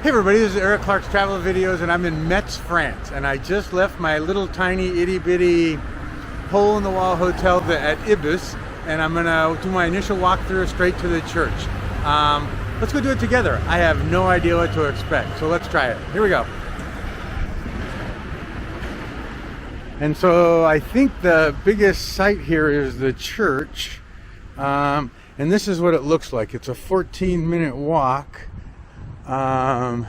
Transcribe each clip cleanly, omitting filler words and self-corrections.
Hey everybody, this is Eric Clark's Travel Videos and I'm in Metz, France. And I just left my little tiny itty bitty hole-in-the-wall hotel at Ibis. And I'm gonna do my initial walkthrough straight to the church. Let's go do it together. I have no idea what to expect, so let's try it. Here we go. And so I think the biggest site here is the church. And this is what it looks like. It's a 14-minute walk. And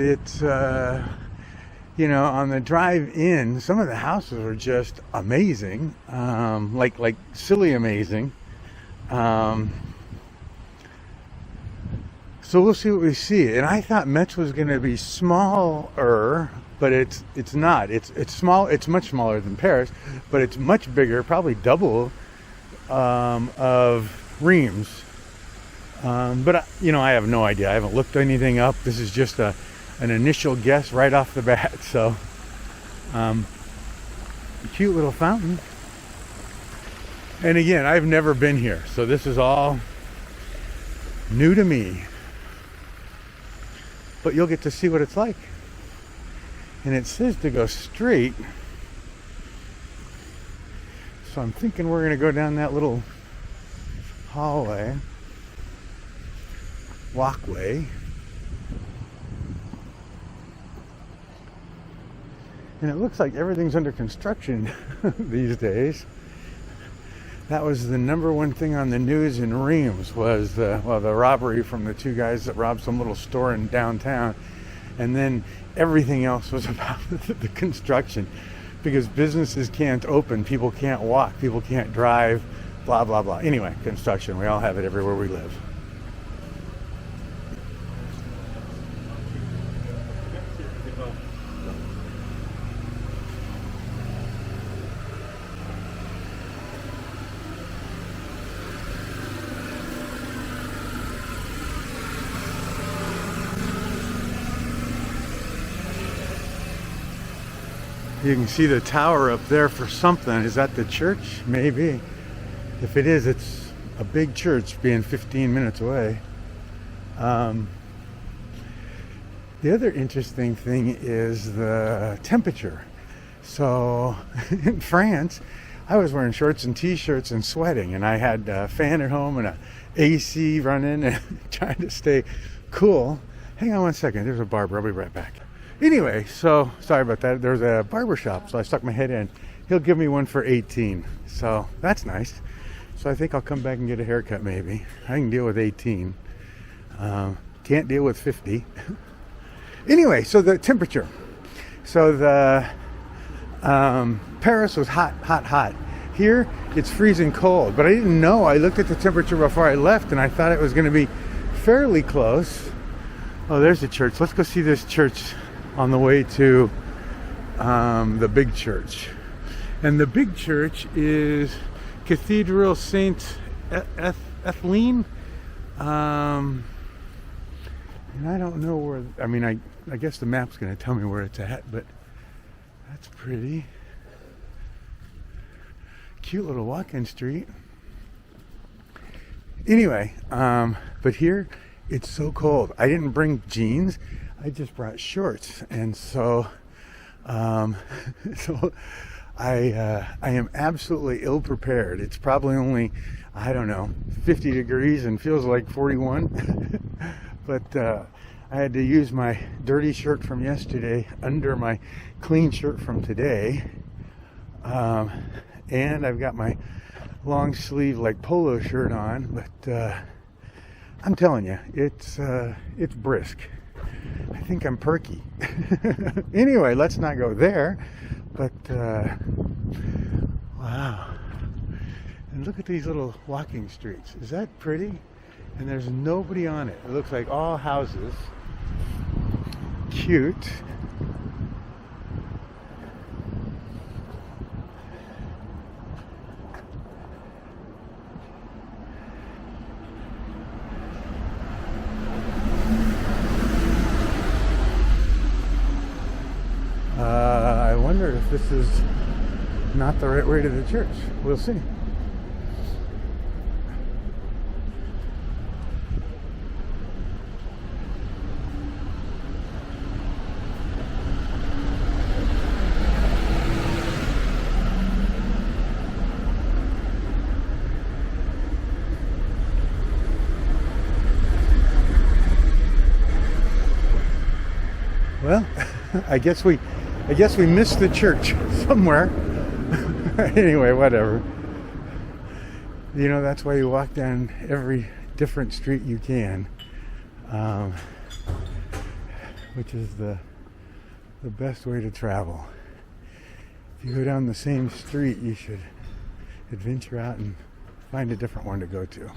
it's, you know, on the drive in, some of the houses are just amazing, like silly amazing. So we'll see what we see. And I thought Metz was going to be smaller, but it's not. It's small. It's much smaller than Paris, but it's much bigger, probably double of Reims. But you know, I have no idea. I haven't looked anything up. This is just an initial guess right off the bat. So, cute little fountain. And again, I've never been here, so this is all new to me. But you'll get to see what it's like. And it says to go straight. So I'm thinking we're going to go down that little hallway. Walkway, and it looks like everything's under construction these days. That was the number one thing on the news in Reims, was the robbery from the two guys that robbed some little store in downtown, and then everything else was about the construction, because businesses can't open, people can't walk, people can't drive, blah blah blah. Anyway, construction, we all have it everywhere we live. You can see the tower up there for something. Is that the church? Maybe. If it is, it's a big church being 15 minutes away. The other interesting thing is the temperature. So in France, I was wearing shorts and t-shirts and sweating, and I had a fan at home and a AC running and trying to stay cool. Hang on one second. There's a barber. I'll be right back. Anyway, so sorry about that. There's a barber shop, so I stuck my head in. He'll give me one for 18, so that's nice. So I think I'll come back and get a haircut maybe. I can deal with 18. Can't deal with 50. Anyway, so the temperature. So the Paris was hot. Here, it's freezing cold, but I didn't know. I looked at the temperature before I left, and I thought it was going to be fairly close. Oh, there's the church. Let's go see this church on the way to the big church. And the big church is Cathedral Saint Ethline. And I don't know where, I mean, I guess the map's going to tell me where it's at, but that's pretty. Cute little walk-in street. Anyway, but here it's so cold. I didn't bring jeans. I just brought shorts, and so I am absolutely ill prepared. It's probably only, I don't know, 50 degrees and feels like 41. But I had to use my dirty shirt from yesterday under my clean shirt from today, and I've got my long sleeve like polo shirt on. But I'm telling you, it's brisk. I think I'm perky. Anyway, let's not go there. But wow. And look at these little walking streets. Is that pretty? And there's nobody on it. It looks like all houses. Cute. I wonder if this is not the right way to the church. We'll see. Well, I guess we missed the church somewhere. Anyway, whatever. You know, that's why you walk down every different street you can, which is the best way to travel. If you go down the same street, you should adventure out and find a different one to go to.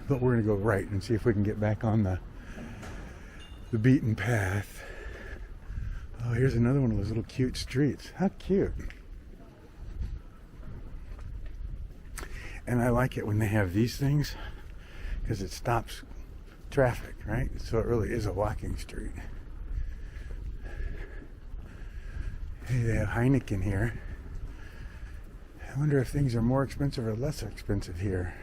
But we're going to go right and see if we can get back on the beaten path. Oh, here's another one of those little cute streets. How cute. And I like it when they have these things because it stops traffic, right? So it really is a walking street. Hey, they have Heineken here. I wonder if things are more expensive or less expensive here.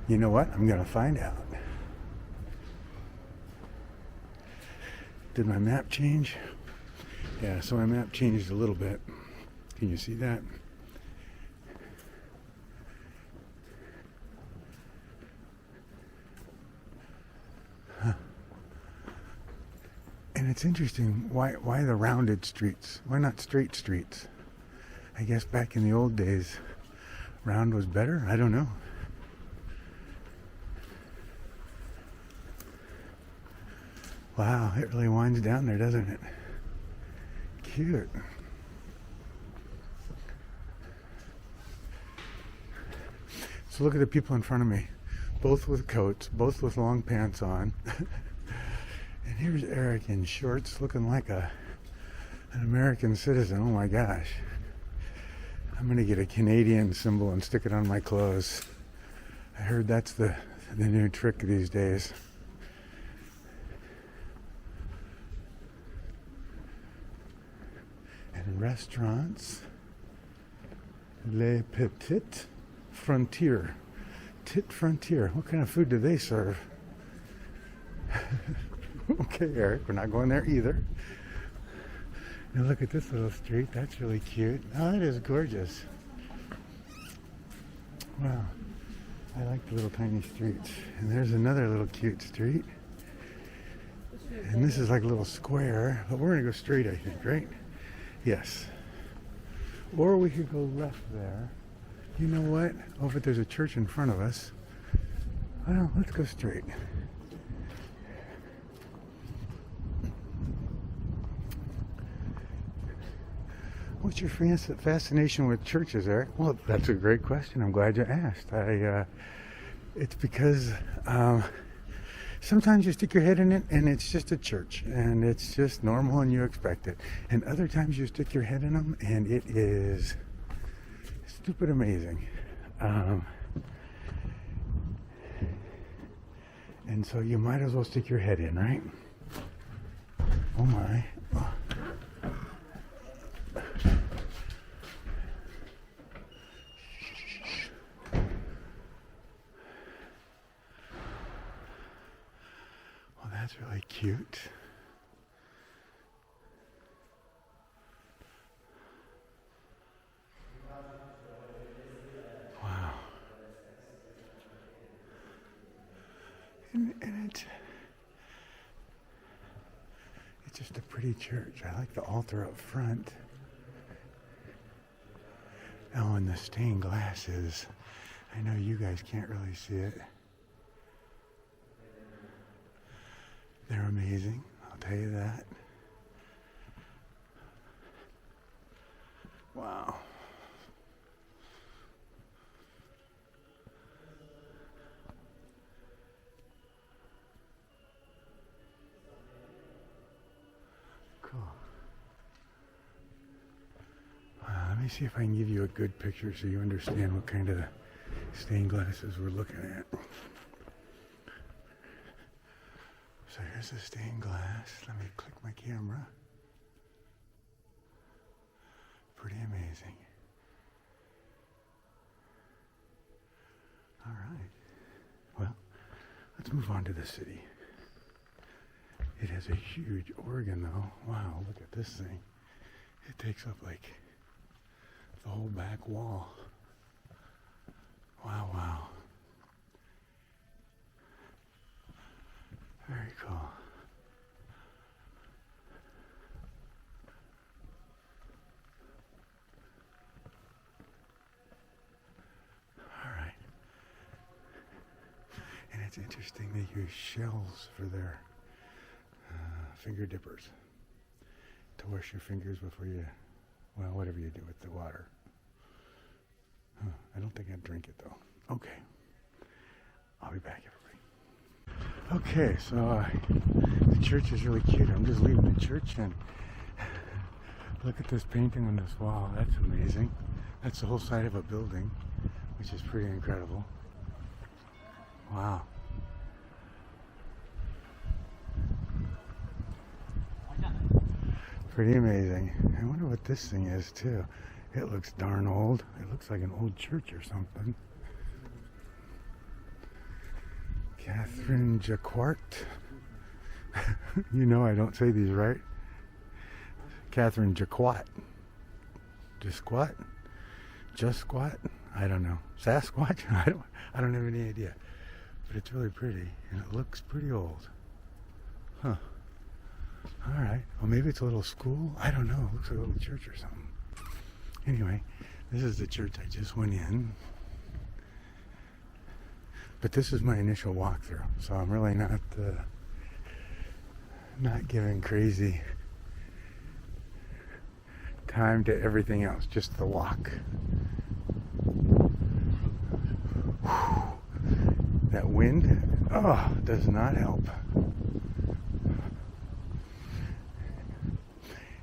You know what? I'm going to find out. Did my map change? Yeah, so my map changed a little bit. Can you see that? Huh. And it's interesting, why the rounded streets? Why not straight streets? I guess back in the old days, round was better? I don't know. Wow, it really winds down there, doesn't it? Cute. So look at the people in front of me. Both with coats, both with long pants on. And here's Eric in shorts looking like an American citizen. Oh my gosh. I'm going to get a Canadian symbol and stick it on my clothes. I heard that's the new trick these days. And restaurants. Le Petit Frontier. Tit Frontier. What kind of food do they serve? Okay, Eric, we're not going there either. Now look at this little street. That's really cute. Oh, that is gorgeous. Wow. I like the little tiny streets. And there's another little cute street. And this is like a little square. But we're going to go straight, I think, right? Yes. Or we could go left there. You know what? Oh, but there's a church in front of us. Well, let's go straight. What's your fascination with churches, Eric? Well, that's a great question. I'm glad you asked. It's because sometimes you stick your head in it and it's just a church and it's just normal and you expect it. And other times you stick your head in them and it is stupid amazing. And so you might as well stick your head in, right? Oh my. Oh. Well, that's really cute. Wow. And it's just a pretty church. I like the altar up front. Oh, and the stained glasses. I know you guys can't really see it. They're amazing, I'll tell you that. Wow. Cool. Let me see if I can give you a good picture so you understand what kind of stained glasses we're looking at. So here's the stained glass. Let me click my camera. Pretty amazing. All right. Well, let's move on to the city. It has a huge organ though. Wow, look at this thing. It takes up like the whole back wall. Wow, wow. Very cool. It's interesting they use shells for their finger dippers to wash your fingers before you, well, whatever you do with the water. I don't think I'd drink it though. Okay. I'll be back, everybody. Okay, so the church is really cute. I'm just leaving the church and look at this painting on this wall. That's amazing. That's the whole side of a building, which is pretty incredible. Wow. Pretty amazing. I wonder what this thing is too. It looks darn old. It looks like an old church or something. Catherine Jacquart. You know I don't say these right. Catherine Jacquart. Jasquat? Jusquat? I don't know. Sasquatch? I don't have any idea. But it's really pretty and it looks pretty old. Huh. Alright. Well, maybe it's a little school. I don't know. It looks like a little church or something. Anyway, this is the church I just went in. But this is my initial walkthrough, so I'm really not giving crazy time to everything else, just the walk. Whew. That wind, does not help.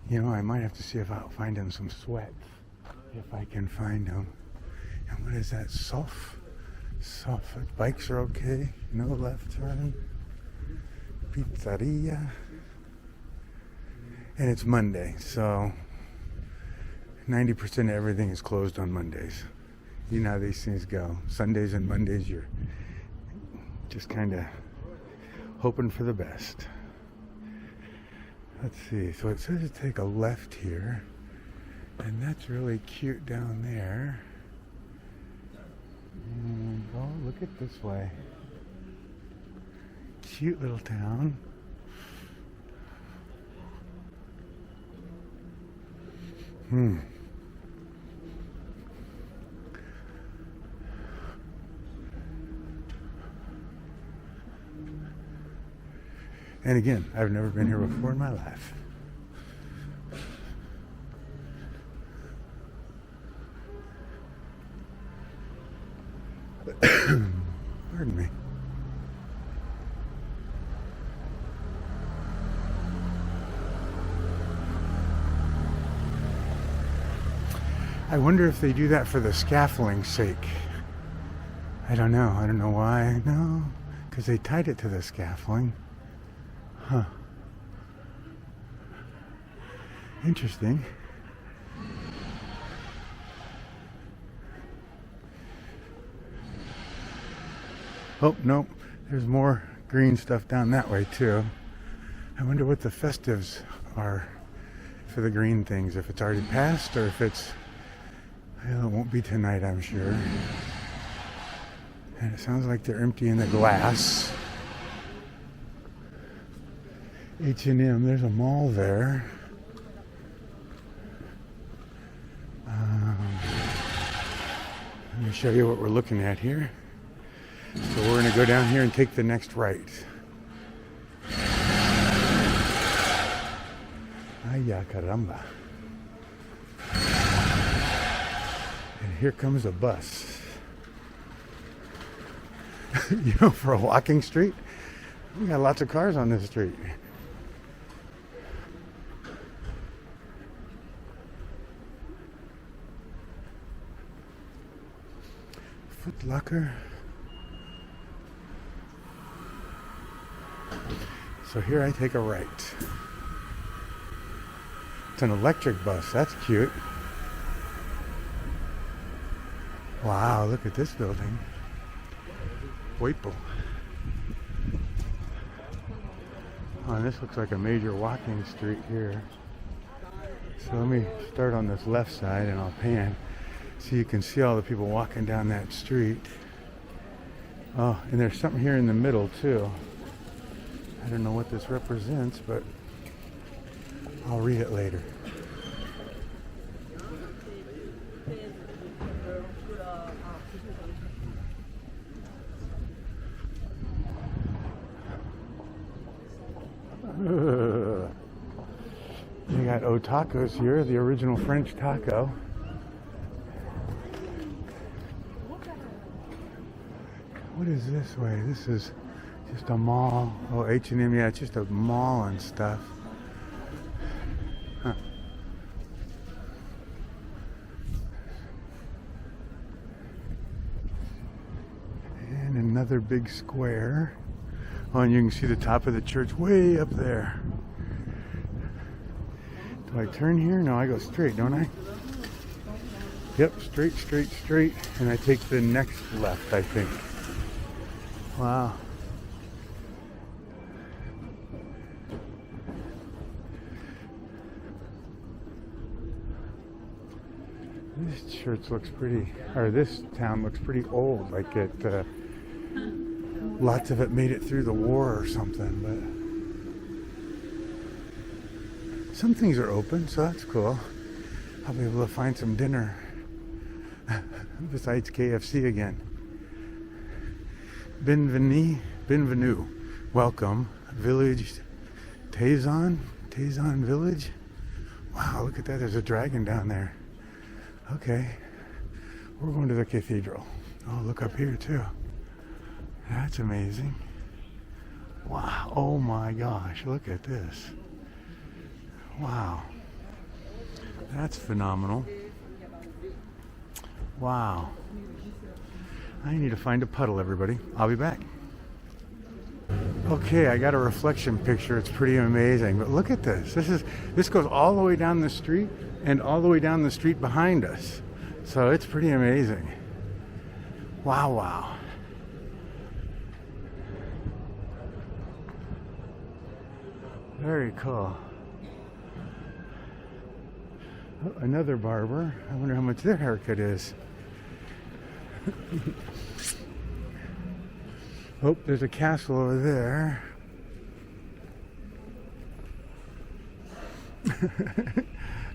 You know, I might have to see if I'll find him some sweats, if I can find them. And what is that, sulf? Bikes are okay. No left turn. Pizzeria. And it's Monday, so 90% of everything is closed on Mondays. You know how these things go. Sundays and Mondays, you're just kind of hoping for the best. Let's see. So it says to take a left here. And that's really cute down there. And, oh, look at this way. Cute little town. And again, I've never been here before in my life. Pardon me. I wonder if they do that for the scaffolding's sake. I don't know. I don't know why. No, because they tied it to the scaffolding. Huh. Interesting. Oh, nope. There's more green stuff down that way, too. I wonder what the festives are for the green things. If it's already passed or if it's... Well, it won't be tonight, I'm sure. And it sounds like they're emptying the glass. H&M, there's a mall there. Let me show you what we're looking at here. So we're going to go down here and take the next right. Ay, caramba. And here comes a bus. You know, for a walking street, we got lots of cars on this street. Foot Locker. So here I take a right. It's an electric bus. That's cute. Wow, look at this building. Whipple. Oh, and this looks like a major walking street here. So let me start on this left side and I'll pan so you can see all the people walking down that street. Oh, and there's something here in the middle too. I don't know what this represents, but I'll read it later. got O Tacos here, the original French taco. What is this way? This is just a mall. Oh, H&M, yeah, it's just a mall and stuff. Huh. And another big square. Oh, and you can see the top of the church way up there. Do I turn here? No, I go straight, don't I? Yep, straight, straight, straight. And I take the next left, I think. Wow. This church looks pretty, or this town looks pretty old, like it, lots of it made it through the war or something, but some things are open, so that's cool. I'll be able to find some dinner besides KFC again. Bienvenue, welcome, village, Tazon village. Wow, look at that, there's a dragon down there. Okay, we're going to the cathedral. Oh, look up here too. That's amazing. Wow, oh my gosh, look at this. Wow, that's phenomenal. Wow. I need to find a puddle, everybody. I'll be back. Okay, I got a reflection picture. It's pretty amazing. But look at this. This goes all the way down the street and all the way down the street behind us. So it's pretty amazing. Wow, wow. Very cool. Oh, another barber. I wonder how much their haircut is. Oh, there's a castle over there.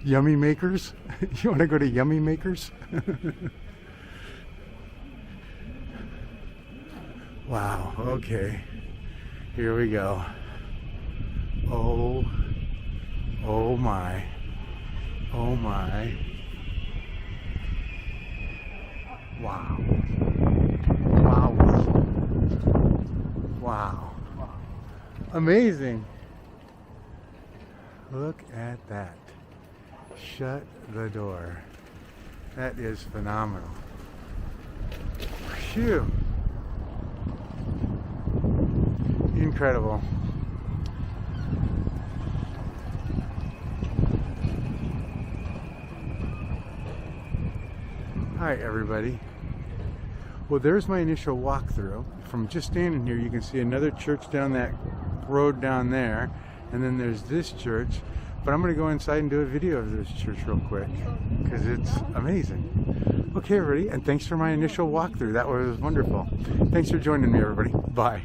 Yummy Makers? You want to go to Yummy Makers? Wow, okay. Here we go. Oh my. Oh my. Wow. Wow. Wow. Amazing. Look at that. Shut the door. That is phenomenal. Phew. Incredible. Hi everybody. Well, there's my initial walkthrough. From just standing here, you can see another church down that road down there, and then there's this church. But I'm going to go inside and do a video of this church real quick because it's amazing. Okay, everybody, and thanks for my initial walkthrough. That was wonderful. Thanks for joining me, everybody. Bye.